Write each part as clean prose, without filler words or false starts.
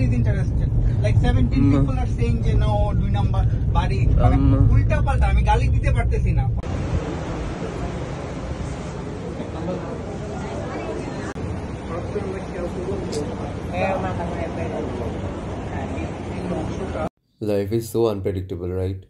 is interested. Like 17 people are saying যে no 2 number বাড়ি মানে উল্টা পাল্টা আমি গালি দিতে পারতেছি না। Life is so unpredictable, right?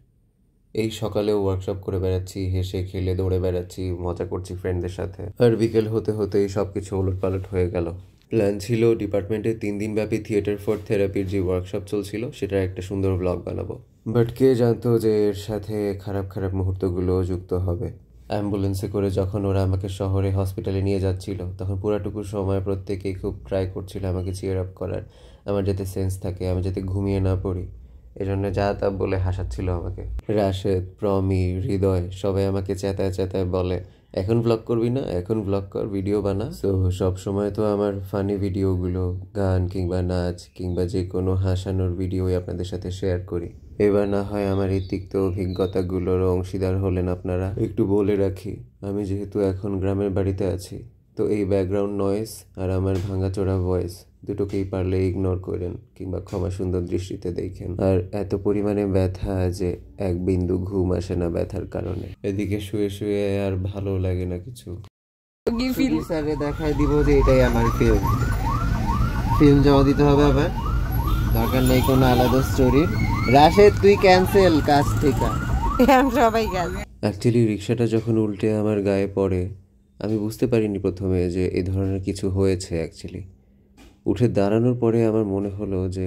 এই সকালেও ওয়ার্কশপ করে বেড়াচ্ছি, হেসে খেলে দৌড়ে বেড়াচ্ছি, মজা করছি ফ্রেন্ডদের সাথে, আর বিকেল হতে হতেই সব কিছু ওলটপালট হয়ে গেল। প্ল্যান ছিল ডিপার্টমেন্টে 3 দিন ব্যাপী থিয়েটার ফর থেরাপির যে ওয়ার্কশপ চলছিল সেটার একটা সুন্দর ব্লগ বানাবো, বাট কে জানতো যে এর সাথে খারাপ খারাপ মুহূর্তগুলো যুক্ত হবে। অ্যাম্বুলেন্সে করে যখন ওরা আমাকে শহরে হসপিটালে নিয়ে যাচ্ছিল তখন পুরাটুকু সময় প্রত্যেকেই খুব ট্রাই করছিল আমাকে চিয়ার আপ করার, আমার যাতে সেন্স থাকে, আমি যাতে ঘুমিয়ে না পড়ি, এজন্য যা তা বলে হাসাচ্ছিল আমাকে। রাশেদ, প্রমি, হৃদয় সবাই আমাকে চেতায় চেতায় বলে এখন ব্লগ করবি না, এখন ব্লগ কর, ভিডিও বানা। তো সব সময় তো আমার ফানি ভিডিওগুলো, গান কিংবা নাচ কিংবা যে কোনো হাসানোর ভিডিওই আপনাদের সাথে শেয়ার করি। এবার না হয় আমার এই তিক্ত অভিজ্ঞতাগুলোর অংশীদার হলেন আপনারা। একটু বলে রাখি, আমি যেহেতু এখন গ্রামের বাড়িতে আছি, তো এই ব্যাকগ্রাউন্ড নয়েজ আর আমার ভাঙাচোরা ভয়েস দুটোকেই পারলে ইগনোর করেন কিংবা ক্ষমা সুন্দর দৃষ্টিতে দেখেন। আর এত পরিমাণে ব্যথা যে এক বিন্দু ঘুম আসে না ব্যথার কারণে, এদিকে শুয়ে শুয়ে আর ভালো লাগে না কিছু। স্যারে দেখায় দিব যে এটাই আমার ফিল্ম জমা দিতে হবে, আবার দরকার নেই কোনো আলাদা স্টোরির। রাশেদ তুই ক্যান্সেল কাজ থেকে, সবাই গেল। অ্যাকচুয়ালি রিক্সাটা যখন উল্টে আমার গায়ে পড়ে আমি বুঝতে পারিনি প্রথমে যে এই ধরনের কিছু হয়েছে। অ্যাকচুয়ালি উঠে দাঁড়ানোর পরে আমার মনে হলো যে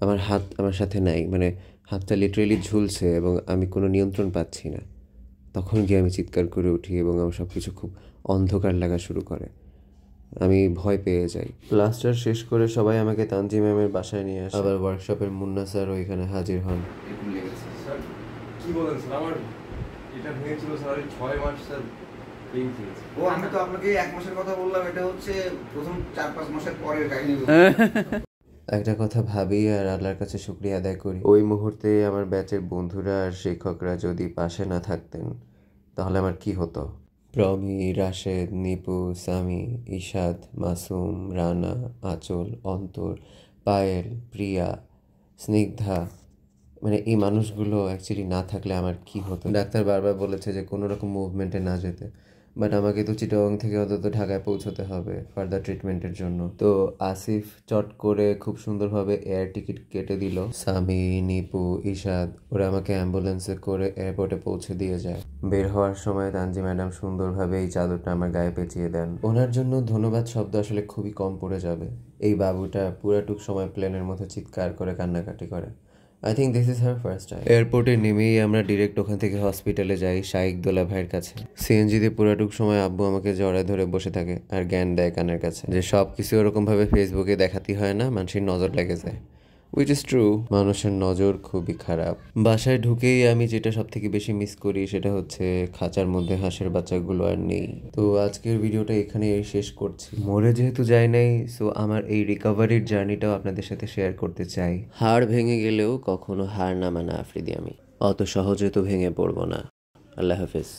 আমার হাত আমার সাথে নাই, মানে হাতটা লিটারেলি ঝুলছে এবং আমি কোনো নিয়ন্ত্রণ পাচ্ছি না। তখন গিয়ে আমি চিৎকার করে উঠি এবং আমার সব কিছু খুব অন্ধকার লাগা শুরু করে, আমি ভয় পেয়ে যাই। প্লাস্টার শেষ করে সবাই আমাকে তানজি ম্যামের বাসায় নিয়ে আসে। আবার ওয়ার্কশপের মুন্না স্যার ওইখানে হাজির হন। কি বলেন স্যার, আমার এটা ভেঙেছিল স্যার 6 মাস স্যার পেইন ফিলছে। ও আমি তো আপনাকে 1 মাসের কথা বললাম, এটা হচ্ছে প্রথম 4-5 মাসের পরের কাহিনী। একটা কথা ভাবি আর আল্লাহর কাছে শুকরিয়া আদায় করি, ওই মুহূর্তে আমার ব্যাচের বন্ধুরা আর শিক্ষকরা যদি পাশে না থাকতেন তাহলে আমার কি হতো। প্রমি, রাশেদ, নিপু, সামি, ইশাদ, মাসুম, রানা, আঁচল, অন্তর, পায়েল, প্রিয়া, স্নিগ্ধা, মানে এই মানুষগুলো অ্যাকচুয়ালি না থাকলে আমার কি হতো। ডাক্তার বারবার বলেছে যে কোনো রকম মুভমেন্টে না যেতে, বাট আমাকে তো চিটাগং থেকে অন্তত ঢাকায় পৌঁছতে হবে ফার্দার ট্রিটমেন্টের জন্য। তো আসিফ চট করে খুব সুন্দরভাবে এয়ার টিকিট কেটে দিল। সামি, নিপু, ইশাদ ওরা আমাকে অ্যাম্বুলেন্সে করে এয়ারপোর্টে পৌঁছে দিয়ে যায়। বের হওয়ার সময় তানজি ম্যাডাম সুন্দরভাবে এই চাদরটা আমার গায়ে পেঁচিয়ে দেন। ওনার জন্য ধন্যবাদ শব্দ আসলে খুবই কম পড়ে যাবে। এই বাবুটা পুরাটুক সময় প্লেনের মধ্যে চিৎকার করে কান্নাকাটি করে। I think this is her first time. এয়ারপোর্টে নেমেই আমরা ডিরেক্ট ওখান থেকে হসপিটালে যাই শাইক দোলা ভাইয়ের কাছে। সিএনজিতে পুরাটুক সময় আব্বু আমাকে জড়ায় ধরে বসে থাকে আর জ্ঞান দেয় কানের কাছে যে সব কিছু ওরকমভাবে ফেসবুকে দেখাতে হয় না, মানুষের নজর লেগে যায়। উইচ ইজ ট্রু, মানুষের নজর খুবই খারাপ। বাসায় ঢুকেই আমি যেটা সব থেকে বেশি মিস করি সেটা হচ্ছে খাঁচার মধ্যে হাঁসের বাচ্চাগুলো আর নেই। তো আজকের ভিডিওটা এখানে শেষ করছি। মরে যেহেতু যাই নাই, সো আমার এই রিকভারির জার্নিটাও আপনাদের সাথে শেয়ার করতে চাই। হাড় ভেঙে গেলেও কখনো হার না মানা আফ্রিদি আমি, অত সহজে তো ভেঙে পড়বো না। আল্লাহ হাফেজ।